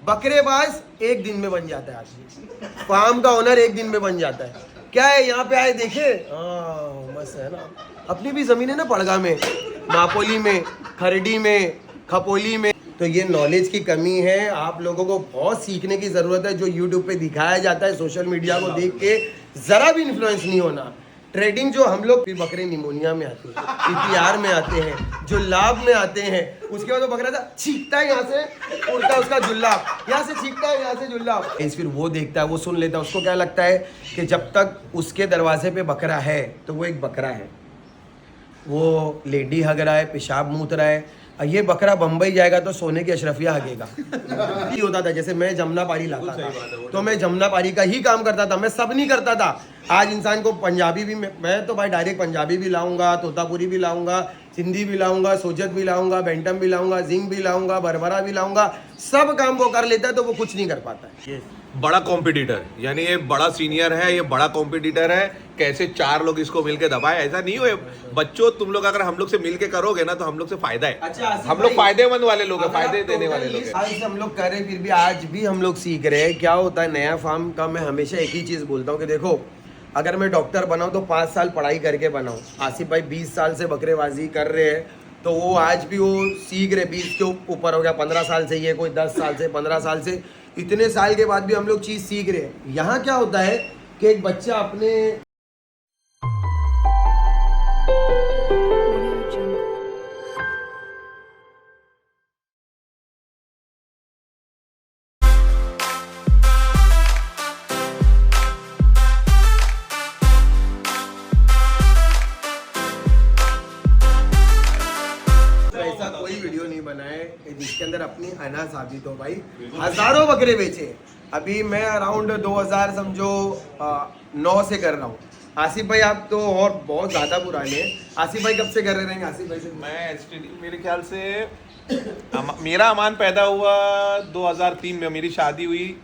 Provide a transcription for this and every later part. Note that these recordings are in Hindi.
बकरेबाज एक दिन में बन जाता है आदमी, फार्म का ओनर एक दिन में बन जाता है। क्या है यहाँ पे आए देखे, मस्त है ना। अपनी भी जमीन है ना, पड़गा में, मापोली में, खरडी में, खपोली में। तो ये नॉलेज की कमी है, आप लोगों को बहुत सीखने की ज़रूरत है। जो यूट्यूब पे दिखाया जाता है, सोशल मीडिया को देख के ज़रा भी इन्फ्लुएंस नहीं होना। ट्रेडिंग जो हम लोग, फिर बकरे निमोनिया में आते हैं, पीपीआर में आते हैं, जुल्लाब में आते हैं। उसके बाद वो बकरा था छींकता है, यहाँ से उड़ता है उसका जुल्लाब, यहाँ से छींकता है, यहाँ से जुल्लाब। फिर वो देखता है, वो सुन लेता है। उसको क्या लगता है कि जब तक उसके दरवाजे पे बकरा है तो वो एक बकरा है। वो लेडी हग रहा है, पेशाब मूत रहा है, ये बकरा बम्बई जाएगा तो सोने की अशरफिया हगेगा। ये होता था। जैसे मैं जमुना पारी लाता था तो मैं जमुना पारी का ही काम करता था, मैं सब नहीं करता था। आज इंसान को पंजाबी भी, मैं तो भाई डायरेक्ट पंजाबी भी लाऊंगा, तोतापुरी भी लाऊंगा, सिंधी भी लाऊंगा, सोजत भी लाऊंगा, बेंटम भी लाऊंगा, जिंग भी लाऊंगा, बरबरा भी लाऊंगा। सब काम वो कर लेता है तो वो कुछ नहीं कर पाता है। बड़ा कॉम्पिटिटर, यानी ये बड़ा सीनियर है, ये बड़ा कॉम्पिटिटर है। कैसे चार लोग इसको मिलके दबाए, ऐसा नहीं हो बच्चों। तुम लोग अगर हम लोग से मिलके करोगे ना तो हम लोग से फायदा है। अच्छा, हम लोग फायदेमंद वाले लोग हैं, फायदे देने वाले लोग हैं। आज हम लोग कर रहे, फिर भी आज भी हम लोग सीख रहे हैं। क्या होता है नया फार्म का, मैं हमेशा एक ही चीज़ बोलता हूँ कि देखो, अगर मैं डॉक्टर बनाऊँ तो 5 साल पढ़ाई करके बनाऊँ। आसिफ भाई 20 साल से बकरेबाजी कर रहे हैं, तो वो आज भी वो सीख रहे। 20 के ऊपर हो गया, 15 साल से, ये कोई 10 साल से, 15 साल से। इतने साल के बाद भी हम लोग चीज़ सीख रहे हैं। यहाँ क्या होता है कि एक बच्चा अपने ऐसा कोई वीडियो नहीं बनाए जिसके अंदर अपनी अना साबित हो। भाई हजारों बकरे बेचे। अभी मैं अराउंड 2000 समझो 9 से कर रहा हूँ। आसिफ भाई आप तो और बहुत ज़्यादा पुराने हैं। आसिफ भाई कब से कर रहे हैं? आसिफ भाई से मैं मेरे ख्याल से मेरा अमान पैदा हुआ 2003 में, मेरी शादी हुई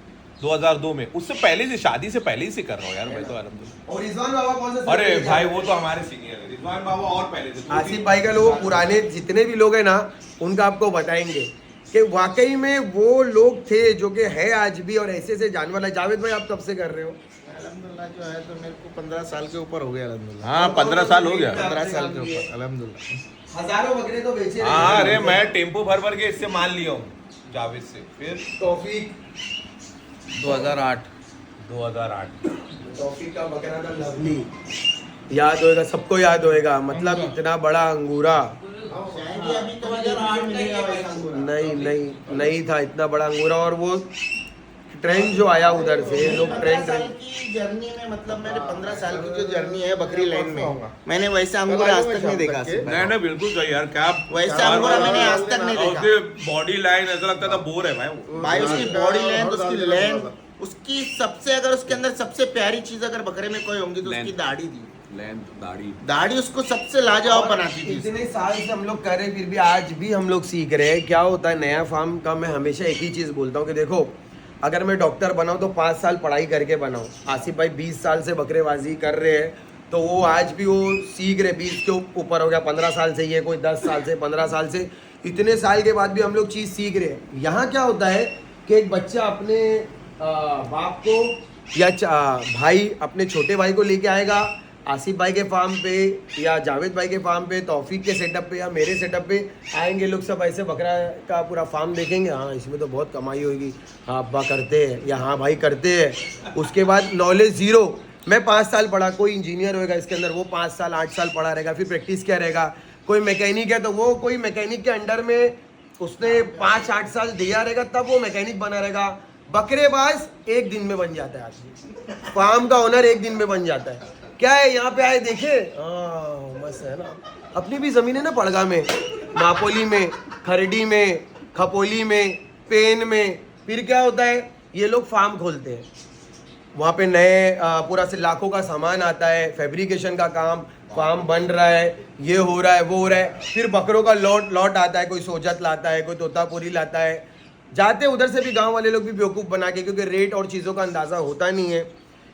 2002 में। उससे पहले से, शादी से पहले ही से कर रहा हूँ यार मैं तो अल्हम्दुलिल्लाह। और रिजवान बाबा कौन से? अरे भाई वो तो हमारे सीनियर है, रिजवान बाबा और पहले से। आसिफ भाई का लोग पुराने जितने भी लोग हैं ना, उनका आपको बताएंगे कि वाकई में वो लोग थे जो कि है आज भी, और ऐसे से जानवर है। जावेद भाई आप कब से कर रहे हो? अल्हम्दुलिल्लाह जो है तो मेरे को 15 साल के ऊपर हो गया अल्हम्दुलिल्लाह। हाँ 15 साल हो गया। 15 साल के ऊपर अल्हम्दुलिल्लाह। हजारों बकरे तो बेचे। हाँ अरे मैं टेम्पो भर भर के इससे माल लिया हूँ जावेद से। फिर तौफीक 2008 तौफीक का बकरा था लवली, याद होएगा सबको, याद होएगा। मतलब इतना बड़ा अंगूरा नहीं था, इतना बड़ा अंगूरा। और वो ट्रेंड जो आया उधर से, लोग ट्रेंड की जर्नी में, मतलब मेरे 15 साल की जो जर्नी है बकरी लाइन में, मैंने वैसा अंगूरा आज तक नहीं देखा। नहीं बिल्कुल सही यार, क्या वैसा अंगूरा मैंने आज तक नहीं देखा। उसकी बॉडी लाइन ऐसा लगता था बोर है भाई उसकी बॉडी लेंथ, उसकी लेंथ, उसकी सबसे, अगर उसके अंदर सबसे प्यारी चीज अगर बकरे में कोई होंगी तो उसकी दाढ़ी थी। दाढ़ी उसको सबसे लाजवाब बनाती थी। इतने साल से हम लोग कर रहे, फिर भी आज भी हम लोग सीख रहे हैं। क्या होता है नया फार्म का, मैं हमेशा एक ही चीज़ बोलता हूँ कि देखो, अगर मैं डॉक्टर बनाऊँ तो 5 साल पढ़ाई करके बनाऊँ। आसिफ भाई 20 साल से बकरेबाजी कर रहे हैं, तो वो आज भी वो सीख रहे। 20 के ऊपर हो गया, 15 साल से, ये कोई 10 साल से, 15 साल से। इतने साल के बाद भी हम लोग चीज़ सीख रहे हैं। यहाँ क्या होता है कि एक बच्चा अपने बाप को या भाई अपने छोटे भाई को लेके आएगा आसिफ भाई के फार्म पे, या जावेद भाई के फार्म पे, तौफीक के सेटअप पे, या मेरे सेटअप पे आएंगे लोग। सब ऐसे बकरा का पूरा फार्म देखेंगे, हाँ इसमें तो बहुत कमाई होगी, हाँ अब्बा करते हैं, या हाँ भाई करते हैं। उसके बाद नॉलेज ज़ीरो। मैं 5 साल पढ़ा, कोई इंजीनियर होएगा इसके अंदर, वो 5 साल 8 साल पढ़ा रहेगा। फिर प्रैक्टिस क्या रहेगा? कोई मैकेनिक है तो वो कोई मैकेनिक के अंडर में उसने 5-8 साल दिया रहेगा, तब वो मैकेनिक बना रहेगा। बकरेबाज एक दिन में बन जाता है आदमी, फार्म का ओनर एक दिन में बन जाता है। क्या है यहाँ पे आए देखे, मस्त है ना। अपनी भी जमीन है ना, पड़गा में, मापोली में, खरडी में, खपोली में, पेन में। फिर क्या होता है, ये लोग फार्म खोलते हैं, वहाँ पे नए पूरा से लाखों का सामान आता है, फैब्रिकेशन का काम, फार्म बन रहा है, ये हो रहा है, वो हो रहा है। फिर बकरों का लॉट आता है, कोई सोजत लाता है, कोई तोतापुरी लाता है। जाते उधर से भी गांव वाले लोग भी बेवकूफ़ बना के, क्योंकि रेट और चीज़ों का अंदाज़ा होता नहीं है,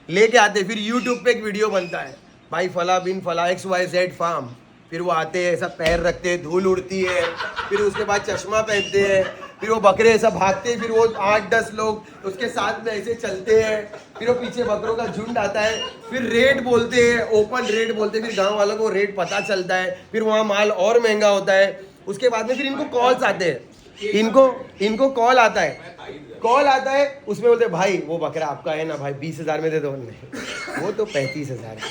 लेके आते। फिर यूट्यूब पे एक वीडियो बनता है, भाई फला बिन फला XYZ फार्म। फिर वो आते हैं, ऐसा पैर रखते हैं, धूल उड़ती है, फिर उसके बाद चश्मा पहनते हैं, फिर वो बकरे ऐसा भागते हैं, फिर वो 8-10 लोग उसके साथ में ऐसे चलते हैं, फिर वो पीछे बकरों का झुंड आता है, फिर रेट बोलते हैं, ओपन रेट बोलते हैं, फिर गांव वालों को रेट पता चलता है, फिर वहाँ माल और महंगा होता है। उसके बाद में फिर इनको कॉल्स आते हैं, इनको कॉल आता है, उसमें बोलते भाई वो बकरा आपका है ना भाई, 20,000 में दे दो। नहीं, वो तो 35,000 है।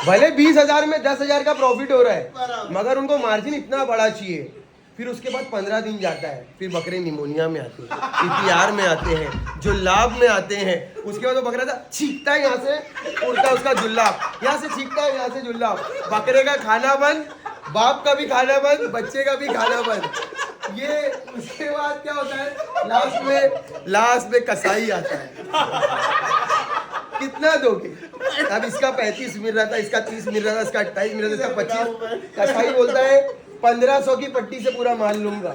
भले 20,000 में 10,000 का प्रॉफिट हो रहा है, मगर उनको मार्जिन इतना बड़ा चाहिए। फिर उसके बाद 15 दिन जाता है, फिर बकरे निमोनिया में आते हैं, पीपीआर में आते हैं, जुल्लाब में आते हैं। उसके बाद वो बकरा था छींकता है, यहाँ से उड़ता है उसका जुल्लाब, यहाँ से छींकता है, यहाँ से जुल्लाब। बकरे का खाना बंद, बाप का भी खाना बंद, बच्चे का भी खाना बंद। ये उसके बाद क्या होता है, लास्ट में कसाई आता है। कितना दोगे? अब इसका 35 मिल रहा था, इसका 30 मिल रहा था, इसका 28 मिल रहा था, इसका 25। कसाई बोलता है 1500 की पट्टी से पूरा माल लूंगा।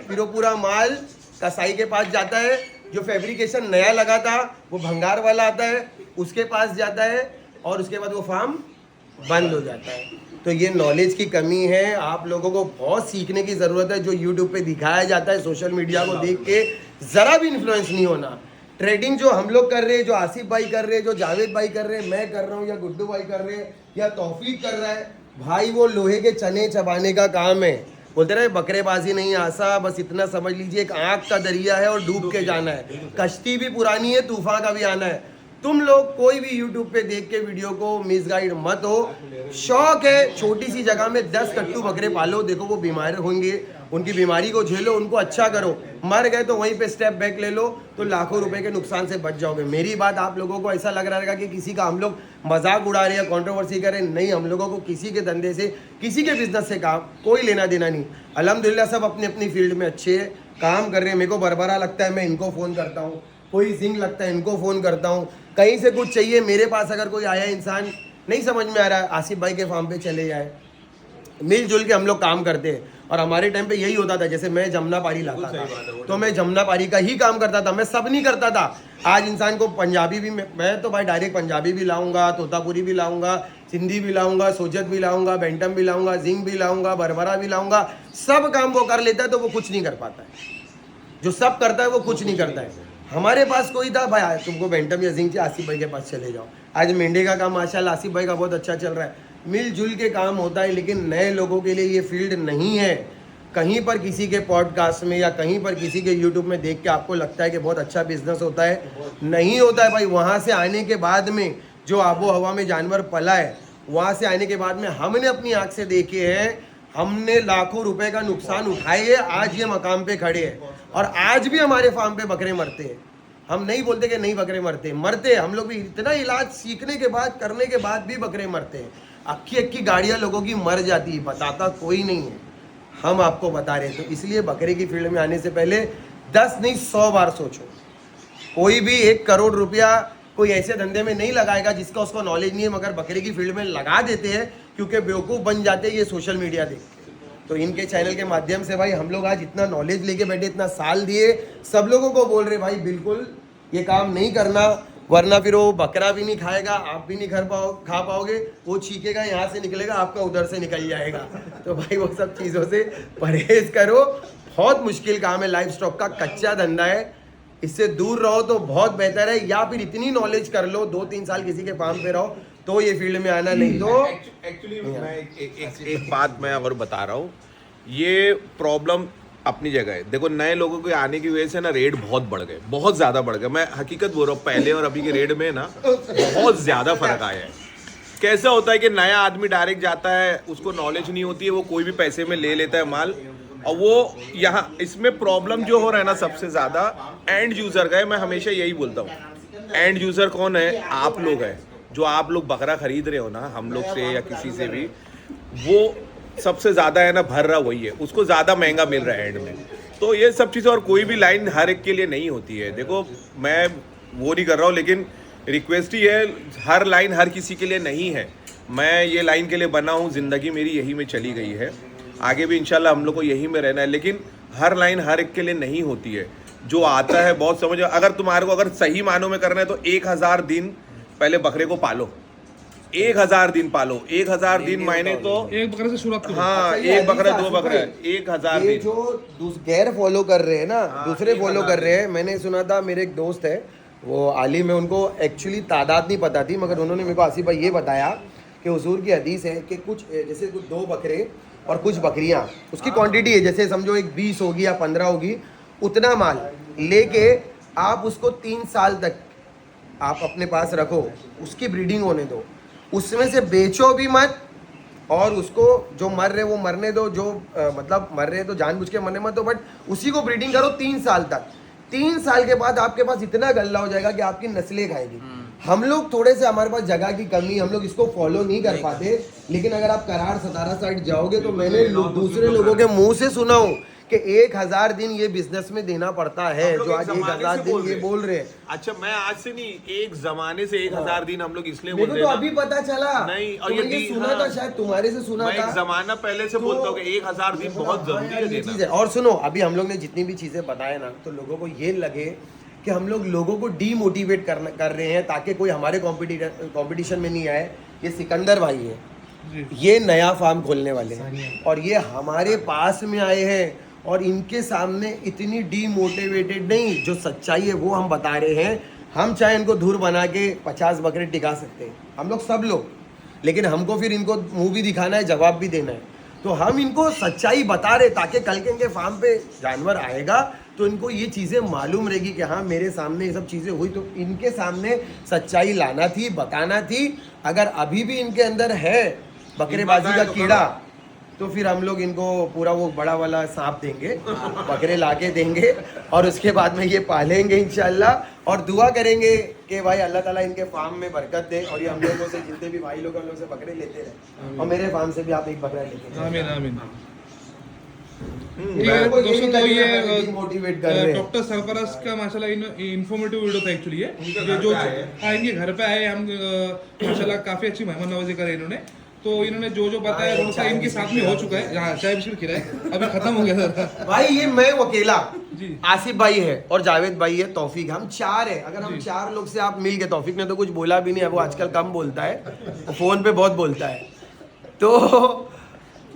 फिर वो पूरा माल कसाई के पास जाता है, जो फैब्रिकेशन नया लगा था वो भंगार वाला आता है, उसके पास जाता है, और उसके बाद वो फार्म बंद हो जाता है। तो ये नॉलेज की कमी है, आप लोगों को बहुत सीखने की ज़रूरत है। जो यूट्यूब पे दिखाया जाता है, सोशल मीडिया को देख के ज़रा भी इन्फ्लुएंस नहीं होना। ट्रेडिंग जो हम लोग कर रहे हैं, जो आसिफ भाई कर रहे हैं, जो जावेद भाई कर रहे हैं, मैं कर रहा हूँ, या गुड्डू भाई कर रहे हैं, या तौफीक कर रहा है, भाई वो लोहे के चने चबाने का काम है। बोलते रहे बकरेबाजी नहीं आसा, बस इतना समझ लीजिए एक आग का दरिया है और डूब के जाना है। कश्ती भी पुरानी है, तूफान का भी आना है। तुम लोग कोई भी यूट्यूब पे देख के वीडियो को मिसगाइड मत हो। शौक है, छोटी सी जगह में 10 कट्टू बकरे पालो, देखो वो बीमार होंगे, उनकी बीमारी को झेलो, उनको अच्छा करो। मर गए तो वहीं पे स्टेप बैक ले लो, तो लाखों रुपए के नुकसान से बच जाओगे। मेरी बात आप लोगों को ऐसा लग रहा है कि किसी का हम लोग मजाक उड़ा रहे हैं, कंट्रोवर्सी कर रहे हैं, नहीं। हम लोगों को किसी के धंधे से, किसी के बिजनेस से काम कोई लेना देना नहीं। अल्हम्दुलिल्लाह सब अपनी अपनी फील्ड में अच्छे काम कर रहे हैं। मेरे को बरबरा लगता है, मैं इनको फ़ोन करता हूँ, कोई जिंक लगता है, इनको फ़ोन करता हूँ। कहीं से कुछ चाहिए मेरे पास, अगर कोई आया इंसान नहीं समझ में आ रहा है, आसिफ भाई के फार्म पे चले जाए। मिलजुल के हम लोग काम करते हैं। और हमारे टाइम पे यही होता था, जैसे मैं जमुना पारी लाता था तो मैं जमुना पारी का ही काम करता था, मैं सब नहीं करता था। आज इंसान को पंजाबी भी, मैं तो भाई डायरेक्ट पंजाबी भी लाऊंगा, तोतापुरी भी लाऊंगा, सिंधी भी लाऊंगा, सोजत भी लाऊंगा, बेंटम भी लाऊंगा, जिंक भी लाऊंगा, बरबरा भी लाऊंगा। सब काम वो कर लेता है, तो वो कुछ नहीं कर पाता है। जो सब करता है वो कुछ नहीं करता है। हमारे पास कोई था भाई, तुमको बेंटम या जिंक आसिफ भाई के पास चले जाओ। आज मेंढे का काम माशाल्लाह आसिफ भाई का बहुत अच्छा चल रहा है। मिलजुल के काम होता है, लेकिन नए लोगों के लिए ये फील्ड नहीं है। कहीं पर किसी के पॉडकास्ट में या कहीं पर किसी के यूट्यूब में देख के आपको लगता है कि बहुत अच्छा बिजनेस होता है, नहीं होता है भाई। वहाँ से आने के बाद में जो आबो हवा में जानवर पला है, वहाँ से आने के बाद में हमने अपनी आँख से देखे हैं, हमने लाखों रुपए का नुकसान उठाए है, आज ये मकाम पे खड़े हैं। और आज भी हमारे फार्म पे बकरे मरते हैं। हम नहीं बोलते कि नहीं बकरे मरते हैं, हम लोग भी इतना इलाज सीखने के बाद, करने के बाद भी बकरे मरते हैं। अक्की गाड़ियाँ लोगों की मर जाती है, बताता कोई नहीं है, हम आपको बता रहे हैं। तो इसलिए बकरे की फील्ड में आने से पहले 10 नहीं 100 बार सोचो। कोई भी 1 करोड़ रुपया कोई ऐसे धंधे में नहीं लगाएगा जिसका उसको नॉलेज नहीं है, मगर बकरे की फील्ड में लगा देते हैं क्योंकि बेवकूफ़ बन जाते हैं ये सोशल मीडिया देख के। तो इनके चैनल के माध्यम से भाई हम लोग आज इतना नॉलेज लेके बैठे, इतना साल दिए, सब लोगों को बोल रहे भाई बिल्कुल ये काम नहीं करना, वरना फिर वो बकरा भी नहीं खाएगा, आप भी नहीं खा पाओगे, वो छीकेगा, यहाँ से निकलेगा, आपका उधर से निकल जाएगा। तो भाई वो सब चीज़ों से परहेज करो। बहुत मुश्किल काम है, लाइव स्टॉक का कच्चा धंधा है, इससे दूर रहो तो बहुत बेहतर है। या फिर इतनी नॉलेज कर लो, 2-3 साल किसी के फार्म पे रहो, तो ये फील्ड में आना। नहीं तो एक्चुअली मैं एक बात मैं और बता रहा हूँ, ये प्रॉब्लम अपनी जगह है। देखो नए लोगों के आने की वजह से ना रेट बहुत बढ़ गए, बहुत ज़्यादा बढ़ गए। मैं हकीकत बोल रहा हूँ, पहले और अभी के रेट में ना बहुत ज़्यादा फर्क आया है। कैसा होता है कि नया आदमी डायरेक्ट जाता है, उसको नॉलेज नहीं होती है, वो कोई भी पैसे में ले लेता है माल, और वो यहाँ इसमें प्रॉब्लम जो हो रहा है ना सबसे ज़्यादा एंड यूज़र का है। मैं हमेशा यही बोलता हूँ, एंड यूज़र कौन है? आप लोग हैं। जो आप लोग बकरा खरीद रहे हो ना हम लोग से या किसी से भी, वो सबसे ज़्यादा है ना भर रहा वही है, उसको ज़्यादा महंगा मिल रहा है एंड में। तो ये सब चीज़ें, और कोई भी लाइन हर एक के लिए नहीं होती है। देखो मैं वो नहीं कर रहा हूँ, लेकिन रिक्वेस्ट ही है, हर लाइन हर किसी के लिए नहीं है। मैं ये लाइन के लिए बना हूँ, ज़िंदगी मेरी यही में चली गई है, आगे भी इंशाल्लाह हम लोग को यही में रहना है। लेकिन हर लाइन हर एक के लिए नहीं होती है। जो आता है बहुत समझो, अगर तुम्हारे को अगर सही मानों में करना है तो 1000 दिन पहले बकरे को पालो, 1000 दिन पालो, 1000 दिन मायने तो एक बकरे से शुरुआत करो। हाँ, अच्छा, ये एक बकरा हदीस 2 आसिफ बकरा भाई, 1000 ये दिन। जो गैर फॉलो कर रहे हैं ना, दूसरे 1000 फॉलो कर दिन। रहे हैं। मैंने सुना था, मेरे एक दोस्त है वो आलिम है, उनको एक्चुअली तादाद नहीं पता थी, मगर उन्होंने मेरे को आसिफ भाई ये बताया कि हुजूर की हदीस है कि कुछ जैसे कुछ 2 बकरे और कुछ बकरियां, उसकी क्वांटिटी है, जैसे समझो एक 20 होगी या 15 होगी, उतना माल लेके आप उसको 3 साल तक आप अपने पास रखो, उसकी ब्रीडिंग होने दो, उसमें से बेचो भी मत, और उसको जो मर रहे वो मरने दो, जो मतलब मर रहे तो जानबूझ के मरने मत दो, बट उसी को ब्रीडिंग करो 3 साल तक। 3 साल के बाद आपके पास इतना गल्ला हो जाएगा कि आपकी नस्लें खाएगी। हम लोग थोड़े से, हमारे पास जगह की कमी, हम लोग इसको फॉलो नहीं कर पाते। लेकिन अगर आप करार सतारा साइड जाओगे तो मैंने दूसरे लोगों के मुंह से सुना हूँ कि 1000 दिन ये बिजनेस में देना पड़ता है, हम लोग जो एक आज जमाने 1000 से दिन बोल ये रहे बोल रहे हैं। अच्छा, मैं आज से नहीं, एक जमाने से 1000 दिन हम लोग इसलिए मेरे बोल को रहे तो हैं अभी पता चला। नहीं, और तो ये मैंने दी- सुना हाँ। था, शायद तुम्हारे से सुना मैं था। एक जमाना पहले से बोलता हूँ कि 1000 दिन बहुत जरूरी है ये चीज़ देना। है। और सुनो, अभी हम लोग ने जितनी भी चीजें बताए ना, तो लोगों को ये लगे कि हम लोग लोगों को डीमोटिवेट कर रहे हैं ताकि कोई हमारे कंपटीशन में नहीं आए। ये सिकंदर भाई है, जी। ये नया फार्म खोलने वाले हैं और ये हमारे पास में आए हैं, और इनके सामने इतनी डीमोटिवेटेड नहीं, जो सच्चाई है वो हम बता रहे हैं। हम चाहे इनको धूर बना के 50 बकरे टिका सकते हैं, हम लोग सब लोग, लेकिन हमको फिर इनको मुंह भी दिखाना है, जवाब भी देना है। तो हम इनको सच्चाई बता रहे ताकि कल के इनके फार्म पे जानवर आएगा तो इनको ये चीज़ें मालूम रहेगी कि हाँ मेरे सामने ये सब चीज़ें हुई, तो इनके सामने सच्चाई लाना थी, बताना थी। अगर अभी भी इनके अंदर है बकरेबाजी का कीड़ा, तो फिर हम लोग इनको पूरा वो बड़ा वाला सांप देंगे, बकरे लाके देंगे, और उसके बाद में ये पालेंगे इंशाल्लाह, और दुआ करेंगे कि भाई अल्लाह ताला इनके फार्म में बरकत दे, और ये हम लोगों से जितने भी भाई लोग हैं, हम लोग से बकरे लेते रहे, और मेरे फार्म से भी आप एक बकरा लेते रहे। आमीन आमीन। मेरे को ये दोस्तों, नहीं तो लगेगा ये मैं डिमोटिवेट कर रहे हैं। डॉक्टर सरफराज का माशाल्लाह इन्फॉर्मेटिव वीडियो था एक्चुअली ये। उनके ये घर जो पे आए हैं। हाँ, इनके घर पे आए हम, माशाल्लाह काफी अच्छी मेहमान नवाजी करे इन्होंने। तो इन्होंने जो जो बताया थोड़ा सा इनके साथ में हो चुका है। हाँ, चाय बिस्किट खिलाए, अभी खत्म हो गया था। भाई ये मैं अकेला, जी। आसिफ भाई है और जावेद भाई है, तौफीक, हम 4 है। अगर हम जी। 4 लोग से आप मिल गए, तौफीक ने तो कुछ बोला भी नहीं है, वो आजकल कम बोलता है, वो फोन पे बहुत बोलता है। तो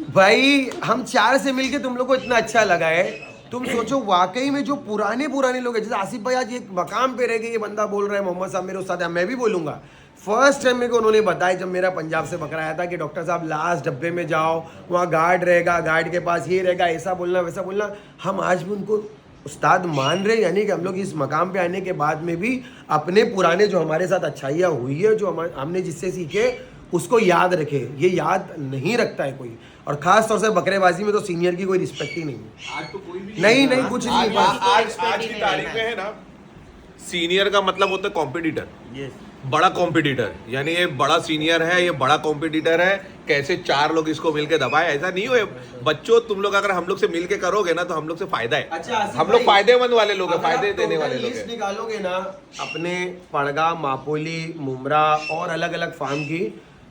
भाई हम 4 से मिलके तुम लोग को इतना अच्छा लगा है। तुम सोचो वाकई में जो पुराने लोग हैं, जैसे आसिफ भाई आज एक मकाम पे रह गए, ये बंदा बोल रहा है, मोहम्मद साहब मेरे उस्ताद हैं, मैं भी बोलूंगा। फर्स्ट टाइम मेरे को उन्होंने बताया जब मेरा पंजाब से बकरा आया था कि डॉक्टर साहब लास्ट डब्बे में जाओ, वहाँ गार्ड रहेगा, गार्ड के पास ये रहेगा, ऐसा बोलना वैसा बोलना। हम आज भी उनको उस्ताद मान रहे, यानी कि हम लोग इस मकाम पे आने के बाद में भी अपने पुराने जो हमारे साथ अच्छाइयाँ हुई है, जो हमने जिससे सीखे, उसको याद रखे। ये याद नहीं रखता है कोई, और खास तौर से बकरेबाजी में तो सीनियर की कोई रिस्पेक्ट ही नहीं है। आज तो कोई भी नहीं नहीं कुछ नहीं, बस आज की तारीख में है ना, सीनियर का मतलब होता है कॉम्पिटिटर, बड़ा कॉम्पिटिटर। यानी ये बड़ा सीनियर है, ये बड़ा कॉम्पिटिटर है, कैसे 4 लोग इसको मिलके दबाए, ऐसा नहीं हुए। बच्चों, तुम लोग अगर हम लोग से मिलके करोगे ना तो हम लोग से फायदा है। अच्छा, आसिफ हम लोग भाई, फायदेमंद वाले लोग हैं, अगर फायदे आप देने total वाले लोग लिस्ट हैं। निकालोगे ना अपने पड़गा, मापोली, मुमरा और अलग अलग फार्म की,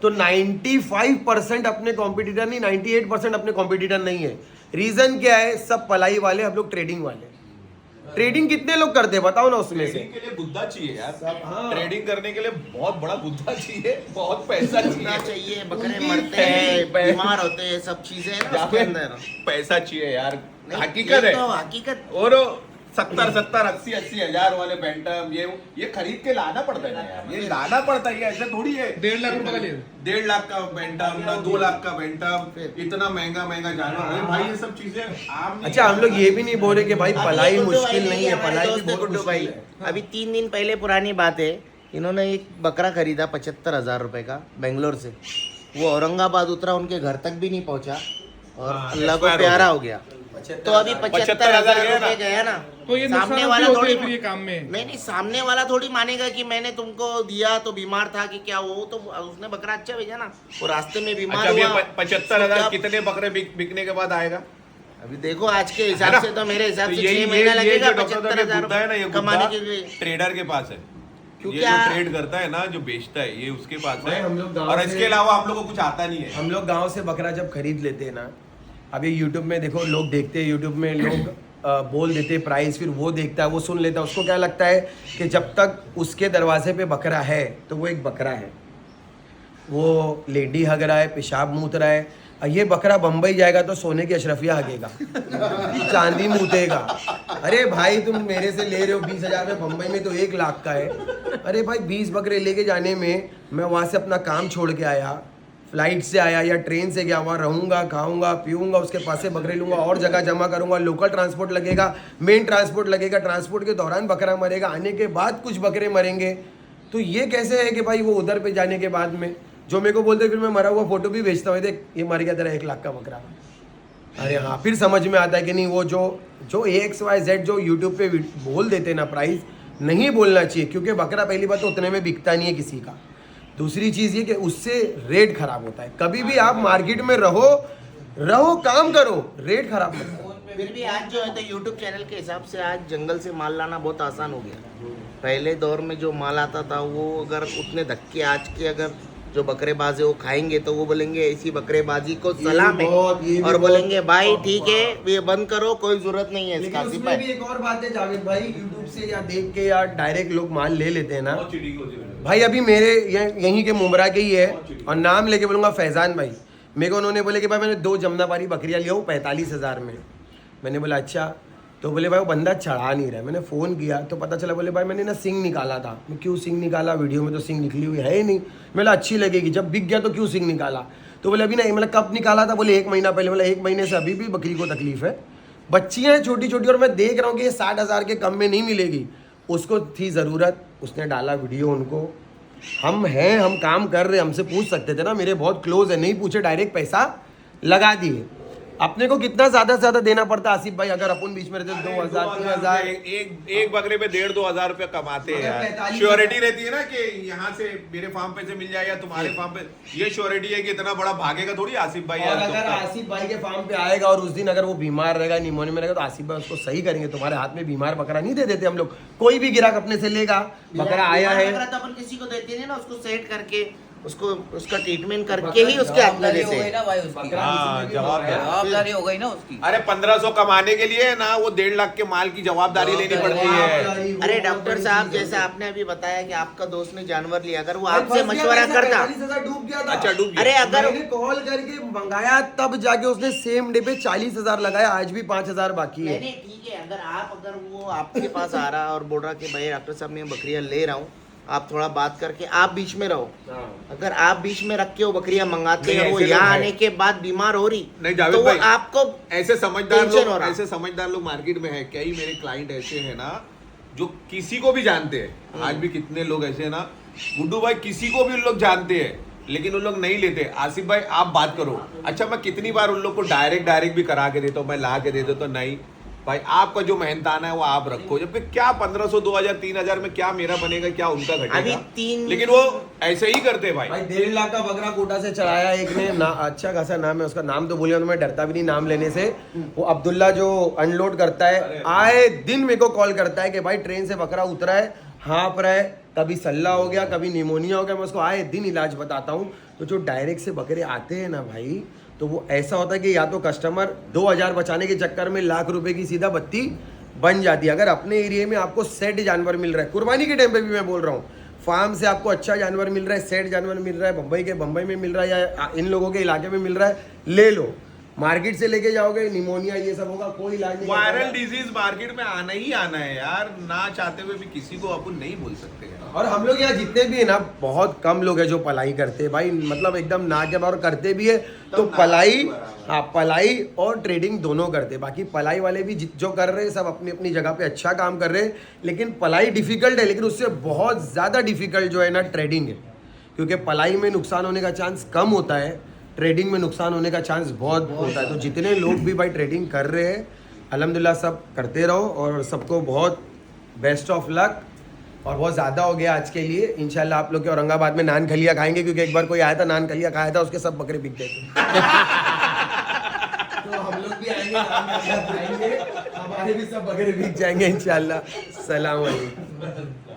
तो 95% अपने कॉम्पिटिटर नहीं, 98% अपने कॉम्पिटिटर नहीं है। रीजन क्या है? सब पलाई वाले, हम लोग ट्रेडिंग वाले। ट्रेडिंग कितने लोग करते हैं बताओ ना उसमें से? ट्रेडिंग के लिए बुद्धा चाहिए यार, हाँ। ट्रेडिंग करने के लिए बहुत बड़ा बुद्धा चाहिए, बहुत पैसा जितना चाहिए, चाहिए, बकरे उनकी मरते हैं, पै- बीमार होते हैं, सब चीजें हैं ना उसके अंदर। पैसा चाहिए यार, नहीं, हकीकत ये है। तो हकीकत। और 70, 80 हजार वाले बैंटम ये खरीद के लाना पड़ता है ना यार, ये लाना पड़ता है, ये ऐसे थोड़ी है। 1.5 लाख रुपए का लिए 1.5 लाख का बैंटम ना 2 लाख का बैंटम, इतना महंगा जानवर। अरे भाई ये सब चीजें आम नहीं। अच्छा, हम लोग ये भी नहीं बोल रहे कि भाई अभी पलाई गुड्डू मुश्किल भाई, नहीं है, हमारे पलाई भी दोस्त है बहुत गुड्डू भाई। मुश्किल है। अभी 3 दिन पहले पुरानी बात है, इन्होंने एक बकरा खरीदा 75,000 रुपए का बेंगलोर से। वो औरंगाबाद उतरा, उनके घर तक भी नहीं पहुंचा, और हाँ, अल्लाह को expire हो प्यारा गया। हो गया। तो अभी 75,000 75,000 रुपए गया ना, तो ये सामने नुकसान वाला होते थोड़ी हैं फिर ये काम में। नहीं, सामने वाला थोड़ी मानेगा कि मैंने तुमको दिया तो बीमार था कि क्या। वो तो उसने बकरा अच्छा भेजा ना, वो रास्ते में बीमार अच्छा, अब ये हुआ। 75,000 क्या- कितने बकरे बिकने के बाद आएगा? अभी देखो आज के है हिसाब ना? से तो मेरे हिसाब तो से यही- 6 महीना ये लगेगा जो डॉक्टर साहब ये 75,000 बुद्धा है ना, ये कमाने बुद्धा के लिए। ट्रेडर के पास है। क्योंकि ये जो ट्रेड करता है ना, जो बेचता है, ये उसके पास भाई, है। हम लोग गाँव और से- इसके अलावा हम लोग को कुछ आता नहीं है। हम लोग गांव से बकरा जब खरीद लेते हैं ना, अभी यूट्यूब में देखो, लोग देखते हैं, यूट्यूब में लोग बोल देते हैं प्राइस, फिर वो देखता है, वो सुन लेता है, उसको क्या लगता है कि जब तक उसके दरवाजे पे बकरा है तो वो एक बकरा है। वो लेडी हग रहा है, पेशाब मूत रहा है। और ये बकरा बम्बई जाएगा तो सोने की अशरफिया हगेगा, चांदी मूतेगा। अरे भाई तुम मेरे से ले रहे हो 20,000 में, बम्बई में तो 1 लाख का है। अरे भाई 20 बकरे लेके जाने में मैं वहाँ से अपना काम छोड़ के आया, फ्लाइट से आया या ट्रेन से गया, वहाँ रहूँगा, खाऊंगा, पीऊँगा, उसके पास से बकरे लूँगा और जगह जमा करूँगा, लोकल ट्रांसपोर्ट लगेगा, मेन ट्रांसपोर्ट लगेगा, ट्रांसपोर्ट के दौरान बकरा मरेगा, आने के बाद कुछ बकरे मरेंगे। तो ये कैसे है कि भाई वो उधर पे जाने के बाद में जो मेरे को बोलते फिर मैं मरा हुआ फोटो भी भेजता हूँ, देख ये मर गया तेरा 1 लाख का बकरा। अरे हाँ, फिर समझ में आता है कि नहीं वो जो XYZ जो यूट्यूब पे बोल देते ना प्राइस, नहीं बोलना चाहिए, क्योंकि बकरा पहली बात तो उतने में बिकता नहीं है किसी का। दूसरी चीज़ ये कि उससे रेट खराब होता है। कभी भी आप मार्केट में रहो काम करो, रेट खराब होता है। फिर भी आज जो है तो यूट्यूब चैनल के हिसाब से आज जंगल से माल लाना बहुत आसान हो गया। पहले दौर में जो माल आता था वो अगर उतने धक्के आज के अगर जो बकरेबाज है वो खाएंगे तो वो बोलेंगे ऐसी बकरेबाजी को सलाम है, और बोलेंगे भाई ठीक है ये बंद करो, कोई जरूरत नहीं है इसका। लेकिन उसमें भी एक और बात है जावेद भाई, यूट्यूब से या देख के या डायरेक्ट लोग माल ले लेते हैं ना भाई। अभी मेरे यहीं के मुमरा के ही है, और नाम लेके बोलूँगा फैजान भाई। मेरे को उन्होंने बोले कि भाई मैंने 2 जमनापारी बकरियाँ लिया हूँ 45,000 में। मैंने बोला अच्छा, तो बोले भाई वो बंदा चढ़ा नहीं रहा है। मैंने फ़ोन किया तो पता चला, बोले भाई मैंने ना सिंग निकाला था। मैं क्यों सिंग निकाला, वीडियो में तो सिंग निकली हुई है ही नहीं। मैं बोला अच्छी लगेगी, जब बिक गया तो क्यों सिंग निकाला। तो बोले अभी नहीं, मतलब कब निकाला था, बोले 1 महीना पहले। बोला 1 महीने से अभी भी बकरी को तकलीफ है, बच्चियाँ हैं छोटी छोटी, और मैं देख रहा हूँ कि ये 60,000 के कम में नहीं मिलेगी। उसको थी ज़रूरत, उसने डाला वीडियो। उनको हम हैं, हम काम कर रहे, हमसे पूछ सकते थे ना, मेरे बहुत क्लोज है, नहीं पूछे डायरेक्ट पैसा लगा दिए। अपने को कितना ज्यादा से ज्यादा देना पड़ता है आसिफ भाई, अगर अपन बीच में रहते 2,000 3,000 एक बकरे पे 1,500-2,000 रुपया कमाते हैं यार। श्योरिटी रहती है ना कि यहाँ से मेरे फार्म पे से मिल जाए या तुम्हारे फार्म पे, ये श्योरिटी है कि इतना बड़ा भागेगा थोड़ी आसिफ भाई। और अगर आसिफ भाई के फार्म पे आएगा और उस दिन अगर वो बीमार रहेगा, निमोनिया में रहेगा, तो आसिफ भाई उसको सही करेंगे। तुम्हारे हाथ में बीमार बकरा नहीं दे देते हम लोग। कोई भी गिराक अपने से लेगा, बकरा आया है तो अपन किसी को देते नहीं ना, उसको सेट करके उसको उसका ट्रीटमेंट करके ही उसके हाथ में देते हैं। जवाबदारी हो गई ना उसकी। अरे 1,500 कमाने के लिए ना वो 1.5 लाख के माल की जवाबदारी लेनी पड़ती है। अरे डॉक्टर साहब जैसा आपने अभी बताया कि आपका दोस्त ने जानवर लिया, अगर वो आपसे मशवरा करता, डूब गया था। अच्छा डूब गया। अरे अगर कॉल करके मंगाया तब जाके उसने सेम डे पे 40,000 लगाया, आज भी 5,000 बाकी है। नहीं ठीक है, अगर वो आपके पास आ रहा और बोल रहा कि भाई डॉक्टर साहब मैं बकरियां ले रहा हूँ, आप थोड़ा बात करके आप बीच में रहो। अगर आप बीच में रख के वो बकरियां मंगाते हैं, वो यहाँ आने के बाद बीमार हो रही, नहीं जावेद तो भाई, आपको ऐसे समझदार लोग मार्केट में है। कई मेरे क्लाइंट ऐसे हैं ना जो किसी को भी जानते हैं। आज भी कितने लोग ऐसे हैं ना गुड्डू भाई, किसी को भी उन लोग जानते हैं लेकिन उन लोग नहीं लेते। आसिफ भाई आप बात करो। अच्छा मैं कितनी बार उन लोग को डायरेक्ट भी करा के देता हूँ, मैं ला के दे देता हूँ। नहीं भाई, आपका जो मेहनताना है वो आप रखो। जबकि क्या 1,500 2,000 3,000 में क्या मेरा बनेगा, क्या उनका घटेगा। लेकिन वो ऐसे ही करते हैं भाई। 1.5 लाख का बकरा कोटा से चढ़ाया एक ने ना, अच्छा खासा नाम है उसका, नाम तो भूल गया तो मैं डरता भी नहीं नाम लेने से। वो अब्दुल्ला जो अनलोड करता है, आए दिन मेरे को कॉल करता है कि भाई ट्रेन से बकरा उतरा है, हाँप रहा है, कभी सल्ला हो गया, कभी निमोनिया हो गया। मैं उसको आए दिन इलाज बताता हूँ। तो जो डायरेक्ट से बकरे आते हैं ना भाई, तो वो ऐसा होता है कि या तो कस्टमर 2,000 बचाने के चक्कर में लाख रुपए की सीधा बत्ती बन जाती है। अगर अपने एरिया में आपको सेट जानवर मिल रहा है, कुर्बानी के टाइम पे भी मैं बोल रहा हूँ, फार्म से आपको अच्छा जानवर मिल रहा है, सेट जानवर मिल रहा है, बम्बई में मिल रहा है या इन लोगों के इलाके में मिल रहा है, ले लो। मार्केट से लेके जाओगे निमोनिया ये सब होगा, कोई इलाज नहीं। वायरल डिजीज मार्केट में आना ही आना है यार, ना चाहते हुए भी किसी को अपन नहीं बोल सकते हैं। और हम लोग यहाँ जितने भी है ना, बहुत कम लोग हैं जो पलाई करते हैं भाई, मतलब एकदम ना के बराबर करते भी है। तो पलाई, हाँ पलाई और ट्रेडिंग दोनों करते हैं। बाकी पलाई वाले भी जो कर रहे हैं सब अपनी अपनी जगह पे अच्छा काम कर रहे हैं। लेकिन पलाई डिफिकल्ट है, लेकिन उससे बहुत ज़्यादा डिफिकल्ट जो है ना ट्रेडिंग है, क्योंकि पलाई में नुकसान होने का चांस कम होता है, ट्रेडिंग में नुकसान होने का चांस बहुत होता है। तो जितने लोग भी भाई ट्रेडिंग कर रहे हैं, अल्हम्दुलिल्लाह सब करते रहो और सबको बहुत बेस्ट ऑफ लक। और बहुत ज़्यादा हो गया आज के लिए। इंशाल्लाह आप लोग के औरंगाबाद में नान खलिया खाएंगे, क्योंकि एक बार कोई आया था नान खलिया खाया था, उसके सब बकरे बिक गए थे। तो हम लोग भी आएंगे, नान खलिया खाएंगे, हमारे भी सब बकरे बिक जाएंगे इंशाल्लाह। सलाम अलैकुम।